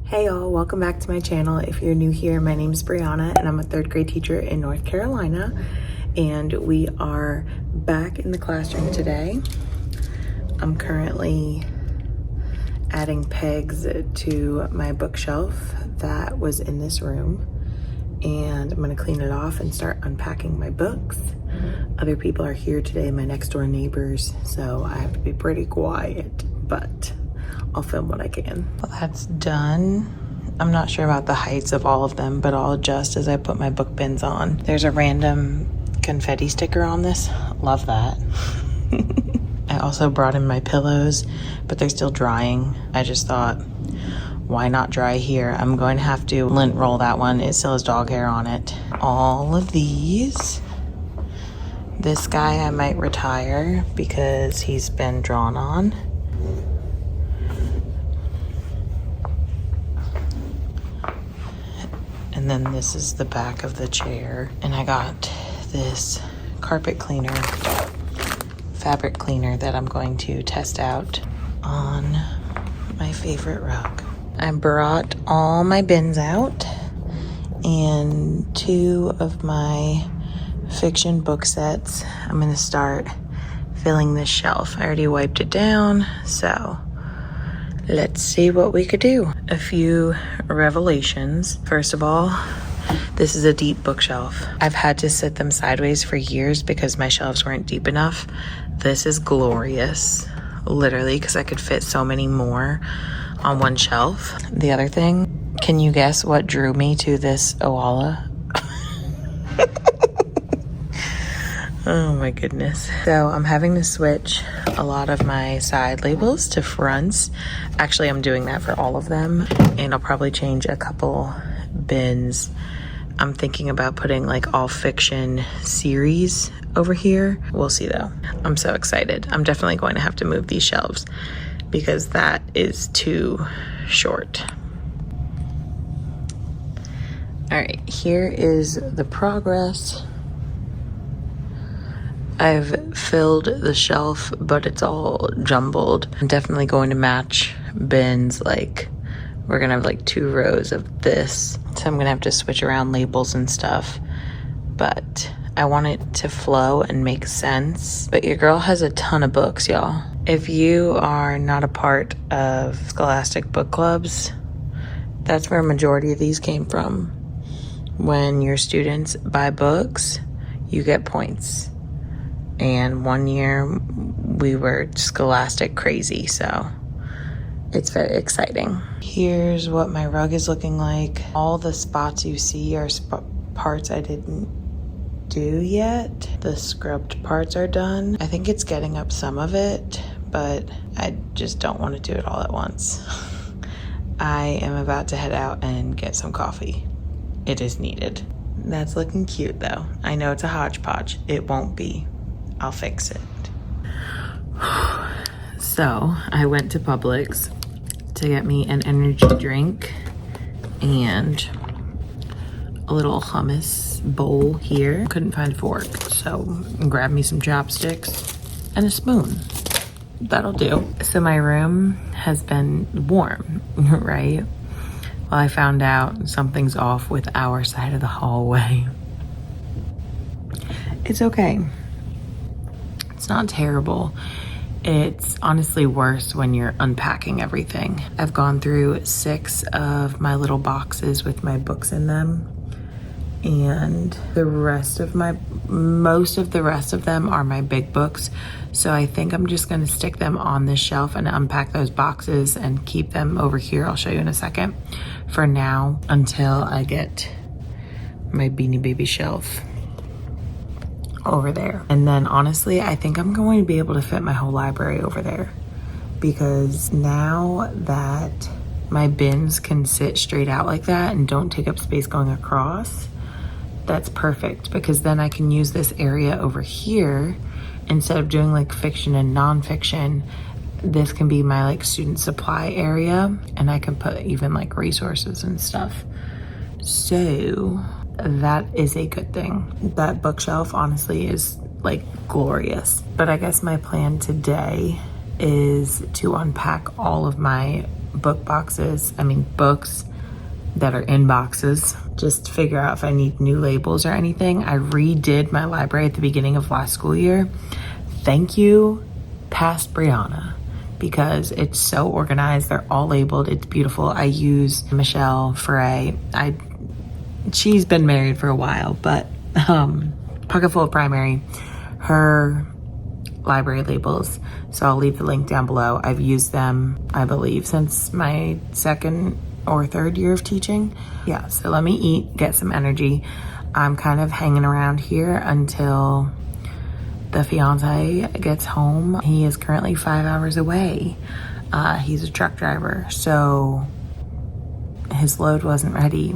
Hey y'all, welcome back to my channel. If you're new here, my name is Brianna and I'm a third grade teacher in North Carolina, and we are back in the classroom today. I'm currently adding pegs to my bookshelf that was in this room, and I'm gonna clean it off and start unpacking my books. Other people are here today, my next door neighbors, so I have to be pretty quiet, but I'll film what I can. Well, that's done. I'm not sure about the heights of all of them, but I'll adjust as I put my book bins on. There's a random confetti sticker on this. Love that. I also brought in my pillows, but they're still drying. I just thought, why not dry here? I'm going to have to lint roll that one. It still has dog hair on it. All of these. This guy I might retire because he's been drawn on. And then this is the back of the chair. And I got this carpet cleaner, fabric cleaner that I'm going to test out on my favorite rug. I brought all my bins out and 2 of my fiction book sets. I'm gonna start filling this shelf. I already wiped it down, so let's see what we could do. A few revelations. First of all, this is a deep bookshelf. I've had to sit them sideways for years because my shelves weren't deep enough. This is glorious, literally, because I could fit so many more on one shelf. The other thing, can you guess what drew me to this Owala? Oh my goodness. So I'm having to switch a lot of my side labels to fronts. Actually, I'm doing that for all of them, and I'll probably change a couple bins. I'm thinking about putting like all fiction series over here. We'll see though. I'm so excited. I'm definitely going to have to move these shelves because that is too short. All right, here is the progress. I've filled the shelf, but it's all jumbled. I'm definitely going to match bins. Like, we're gonna have like 2 rows of this. So I'm gonna have to switch around labels and stuff. But I want it to flow and make sense. But your girl has a ton of books, y'all. If you are not a part of Scholastic book clubs, that's where a majority of these came from. When your students buy books, you get points. And one year we were Scholastic crazy, so it's very exciting. Here's what my rug is looking like. All the spots you see are parts I didn't do yet. The scrubbed parts are done. I think it's getting up some of it, but I just don't want to do it all at once. I am about to head out and get some coffee. It is needed. That's looking cute though. I know it's a hodgepodge. It won't be. I'll fix it. So I went to Publix to get me an energy drink and a little hummus bowl here. Couldn't find a fork, so grabbed me some chopsticks and a spoon. That'll do. So my room has been warm, right? Well, I found out something's off with our side of the hallway. It's okay. It's not terrible. It's honestly worse when you're unpacking everything. I've gone through 6 of my little boxes with my books in them, and most of the rest of them are my big books. So I think I'm just gonna stick them on this shelf and unpack those boxes and keep them over here. I'll show you in a second. For now, until I get my Beanie Baby shelf over there. And then honestly, I think I'm going to be able to fit my whole library over there, because now that my bins can sit straight out like that and don't take up space going across, that's perfect, because then I can use this area over here instead of doing like fiction and nonfiction. This can be my like student supply area, and I can put even like resources and stuff. So that is a good thing. That bookshelf honestly is like glorious. But I guess my plan today is to unpack all of my books that are in boxes, just to figure out if I need new labels or anything. I redid my library at the beginning of last school year. Thank you, past Brianna, because it's so organized. They're all labeled. It's beautiful. I use Michelle Frey. She's been married for a while, but Pocket Full of Primary, her library labels. So I'll leave the link down below. I've used them, I believe, since my second or third year of teaching. Yeah, so let me eat, get some energy. I'm kind of hanging around here until the fiance gets home. He is currently 5 hours away. He's a truck driver, so his load wasn't ready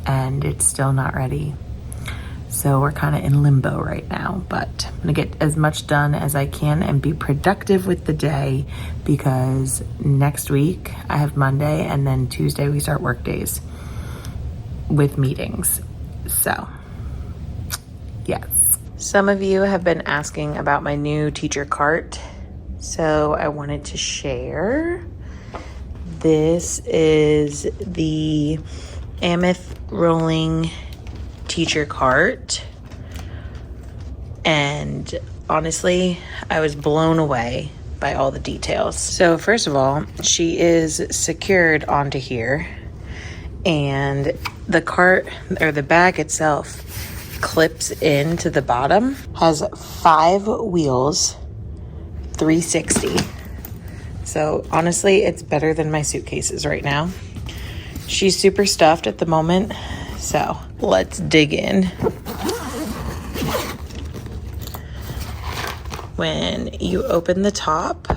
and it's still not ready. So we're kind of in limbo right now, but I'm gonna get as much done as I can and be productive with the day, because next week I have Monday and then Tuesday we start work days with meetings. So yes. Some of you have been asking about my new teacher cart, so I wanted to share. This is the Amythe rolling teacher cart, and honestly I was blown away by all the details. So first of all, she is secured onto here, and the cart, or the bag itself, clips into the bottom, has 5 wheels, 360. So honestly, it's better than my suitcases right now. She's super stuffed at the moment, so let's dig in. When you open the top,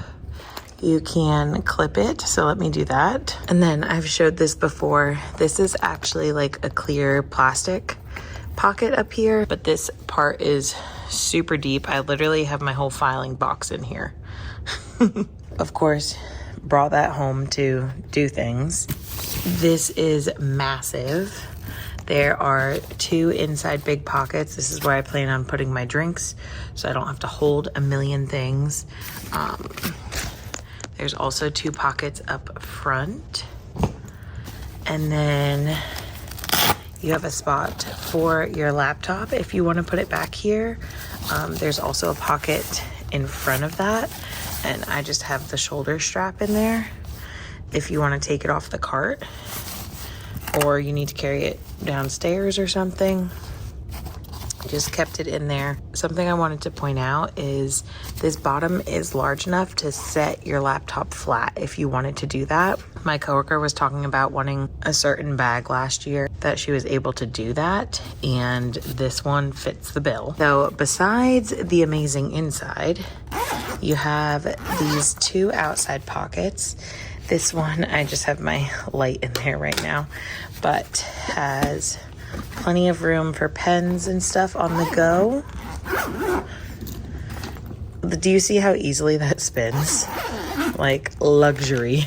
you can clip it. So let me do that. And then I've showed this before. This is actually like a clear plastic pocket up here, but this part is super deep. I literally have my whole filing box in here. Of course, brought that home to do things. This is massive. There are 2 inside big pockets. This is where I plan on putting my drinks, so I don't have to hold a million things. There's also 2 pockets up front. And then you have a spot for your laptop if you want to put it back here. There's also a pocket in front of that, and I just have the shoulder strap in there if you want to take it off the cart, or you need to carry it downstairs or something. Just kept it in there. Something I wanted to point out is this bottom is large enough to set your laptop flat if you wanted to do that. My coworker was talking about wanting a certain bag last year that she was able to do that, and this one fits the bill. So besides the amazing inside, you have these 2 outside pockets. This one, I just have my light in there right now, but has plenty of room for pens and stuff on the go. Do you see how easily that spins? Like luxury.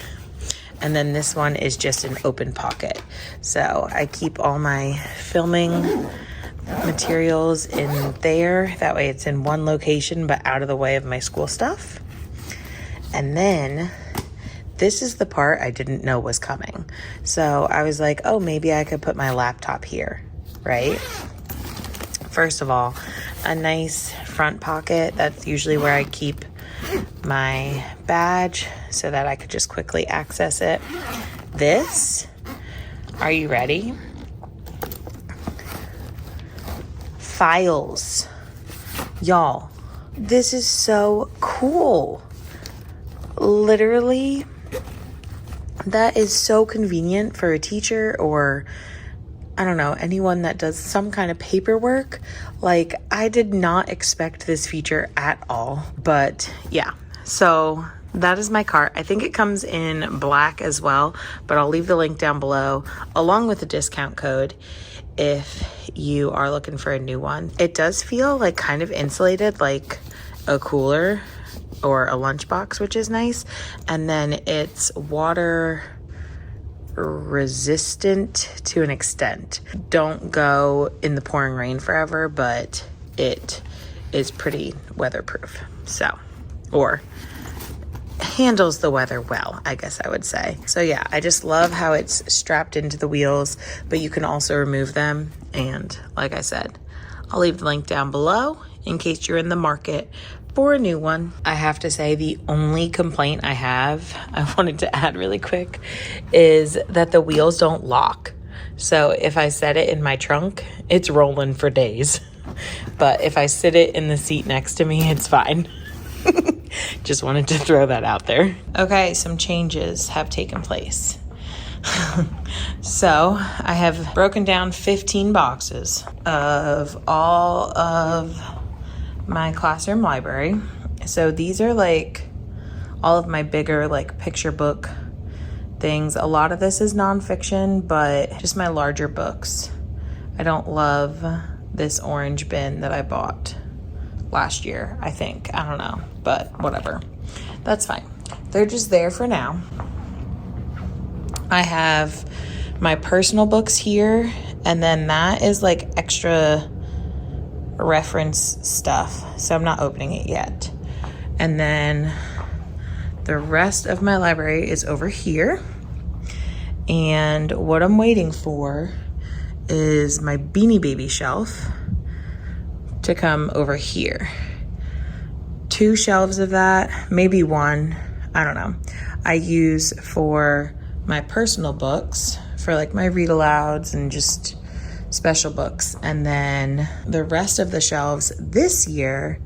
And then this one is just an open pocket. So I keep all my filming materials in there. That way it's in one location, but out of the way of my school stuff. And then this is the part I didn't know was coming. So I was like, oh, maybe I could put my laptop here, right? First of all, a nice front pocket. That's usually where I keep my badge so that I could just quickly access it. This, are you ready? Files. Y'all, this is so cool. Literally, that is so convenient for a teacher, or I don't know, anyone that does some kind of paperwork. Like, I did not expect this feature at all, but yeah. So that is my cart. I think it comes in black as well, but I'll leave the link down below along with the discount code if you are looking for a new one. It does feel like kind of insulated, like a cooler or a lunchbox, which is nice. And then it's water resistant to an extent. Don't go in the pouring rain forever, but it is pretty weatherproof. So, or handles the weather well, I guess I would say. So yeah, I just love how it's strapped into the wheels, but you can also remove them. And like I said, I'll leave the link down below in case you're in the market for a new one. I have to say the only complaint I wanted to add really quick, is that the wheels don't lock. So if I set it in my trunk, it's rolling for days. But if I sit it in the seat next to me, it's fine. Just wanted to throw that out there. Okay, some changes have taken place. So I have broken down 15 boxes of all of my classroom library. So these are like all of my bigger like picture book things. A lot of this is nonfiction, but just my larger books. I don't love this orange bin that I bought last year, I think. I don't know, but whatever. That's fine. They're just there for now. I have my personal books here, and then that is like extra reference stuff, so I'm not opening it yet. And then the rest of my library is over here, and what I'm waiting for is my Beanie Baby shelf to come over here. 2 shelves of that, maybe 1, I don't know, I use for my personal books, for like my read alouds and just special books. And then the rest of the shelves this year,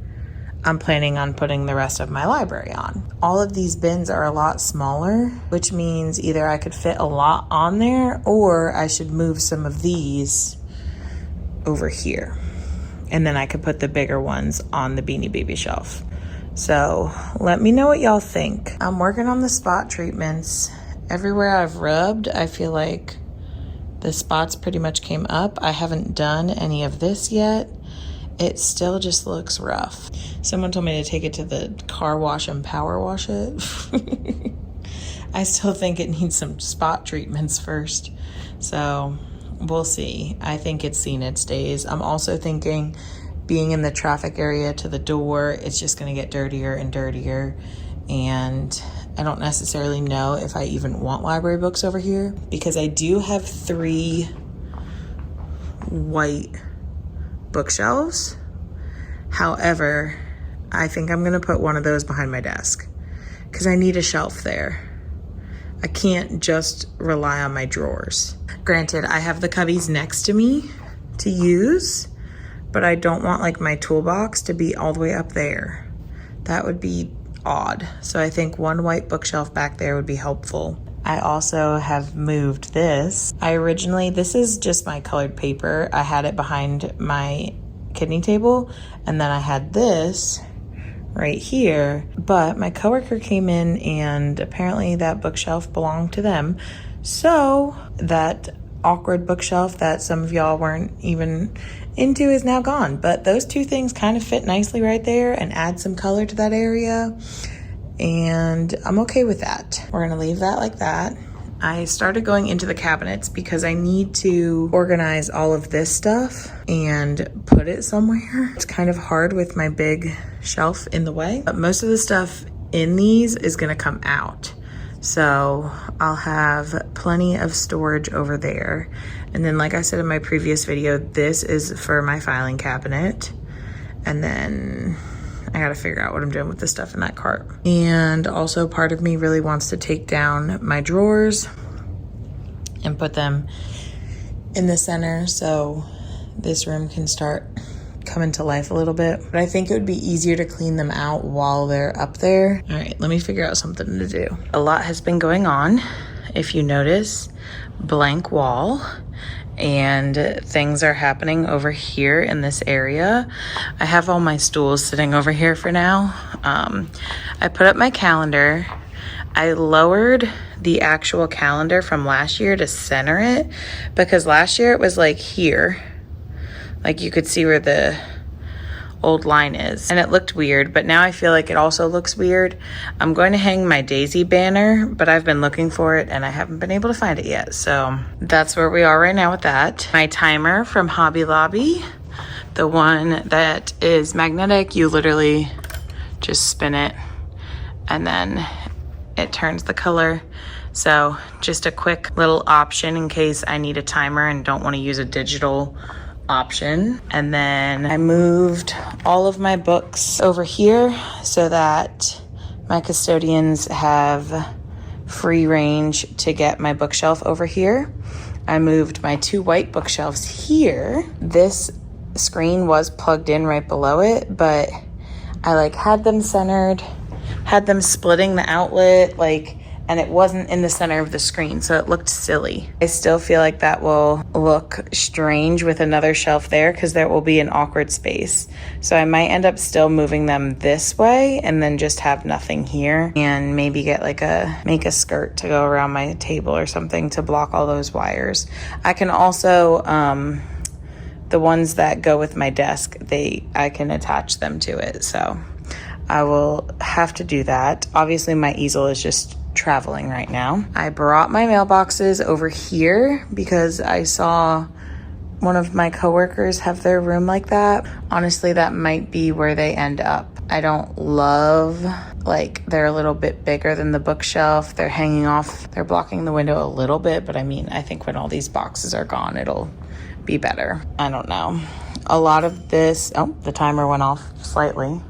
I'm planning on putting the rest of my library on. All of these bins are a lot smaller, which means either I could fit a lot on there, or I should move some of these over here. And then I could put the bigger ones on the Beanie Baby shelf. So let me know what y'all think. I'm working on the spot treatments. Everywhere I've rubbed, I feel like the spots pretty much came up. I haven't done any of this yet. It still just looks rough. Someone told me to take it to the car wash and power wash it. I still think it needs some spot treatments first. So we'll see. I think it's seen its days. I'm also thinking, being in the traffic area to the door, it's just gonna get dirtier and dirtier. And I don't necessarily know if I even want library books over here, because I do have 3 white bookshelves. However, I think I'm gonna put one of those behind my desk because I need a shelf there. I can't just rely on my drawers. Granted, I have the cubbies next to me to use, but I don't want like my toolbox to be all the way up there. That would be odd. So I think 1 white bookshelf back there would be helpful. I also have moved this. This is just my colored paper. I had it behind my kidney table, and then I had this right here, but my coworker came in and apparently that bookshelf belonged to them. So that awkward bookshelf that some of y'all weren't even into is now gone. But those 2 things kind of fit nicely right there and add some color to that area, and I'm okay with that. We're gonna leave that like that. I started going into the cabinets because I need to organize all of this stuff and put it somewhere. It's kind of hard with my big shelf in the way, but most of the stuff in these is gonna come out. So I'll have plenty of storage over there. And then, like I said in my previous video, this is for my filing cabinet. And then I gotta figure out what I'm doing with the stuff in that cart. And also, part of me really wants to take down my drawers and put them in the center so this room can start coming to life a little bit. But I think it would be easier to clean them out while they're up there. All right, let me figure out something to do. A lot has been going on. If you notice, blank wall, and things are happening over here in this area. I have all my stools sitting over here for now. I put up my calendar. I lowered the actual calendar from last year to center it, because last year it was like here. Like you could see where the old line is, and it looked weird, but now I feel like it also looks weird. I'm going to hang my Daisy banner, but I've been looking for it and I haven't been able to find it yet. So that's where we are right now with that. My timer from Hobby Lobby, the one that is magnetic, you literally just spin it and then it turns the color. So just a quick little option in case I need a timer and don't want to use a digital option. And then I moved all of my books over here so that my custodians have free range to get my bookshelf over here. I moved my 2 white bookshelves here. This screen was plugged in right below it, but I like had them centered, had them splitting the outlet, and it wasn't in the center of the screen, so it looked silly. I still feel like that will look strange with another shelf there because there will be an awkward space. So I might end up still moving them this way and then just have nothing here and maybe get make a skirt to go around my table or something to block all those wires. I can also, the ones that go with my desk, I can attach them to it. So I will have to do that. Obviously my easel is just traveling right now. I brought my mailboxes over here because I saw one of my coworkers have their room like that. Honestly, that might be where they end up. I don't love, they're a little bit bigger than the bookshelf. They're hanging off, they're blocking the window a little bit, but I think when all these boxes are gone, it'll be better. I don't know. A lot of this, the timer went off slightly,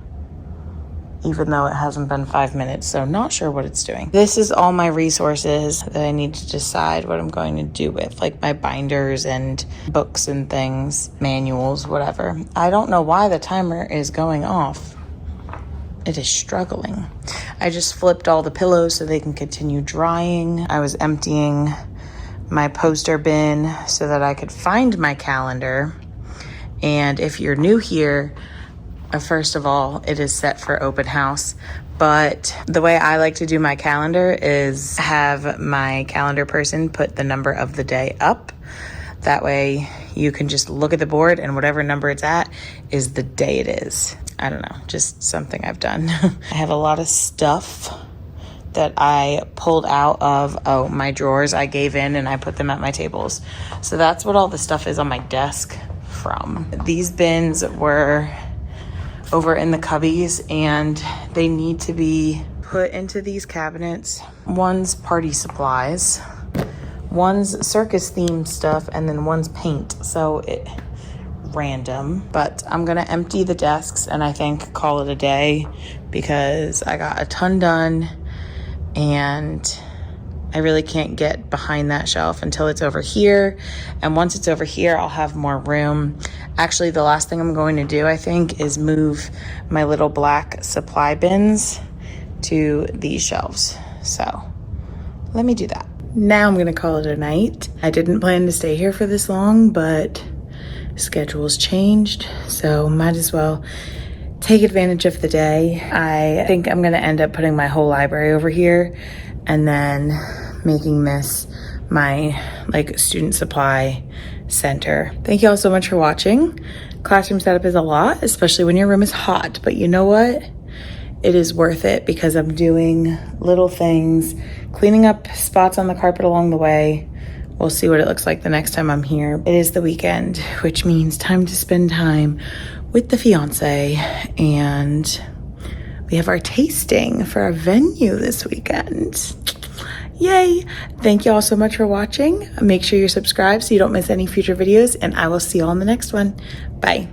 even though it hasn't been 5 minutes, so not sure what it's doing. This is all my resources that I need to decide what I'm going to do with, like my binders and books and things, manuals, whatever. I don't know why the timer is going off. It is struggling. I just flipped all the pillows so they can continue drying. I was emptying my poster bin so that I could find my calendar. And if you're new here, first of all, it is set for open house, but the way I like to do my calendar is have my calendar person put the number of the day up. That way you can just look at the board and whatever number it's at is the day it is. I don't know, just something I've done. I have a lot of stuff that I pulled out of my drawers. I gave in and I put them at my tables. So that's what all the stuff is on my desk from. These bins were over in the cubbies and they need to be put into these cabinets. One's party supplies, one's circus themed stuff, and then one's paint. So random, but I'm gonna empty the desks and I think call it a day because I got a ton done and I really can't get behind that shelf until it's over here. And once it's over here, I'll have more room. Actually, the last thing I'm going to do, I think, is move my little black supply bins to these shelves. So let me do that. Now I'm gonna call it a night. I didn't plan to stay here for this long, but schedule's changed, so might as well take advantage of the day. I think I'm gonna end up putting my whole library over here and then making this my student supply center. Thank you all so much for watching. Classroom setup is a lot, especially when your room is hot, but you know what? It is worth it because I'm doing little things, cleaning up spots on the carpet along the way. We'll see what it looks like the next time I'm here. It is the weekend, which means time to spend time with the fiance, and we have our tasting for our venue this weekend. Yay! Thank you all so much for watching. Make sure you're subscribed so you don't miss any future videos, and I will see you all in the next one. Bye.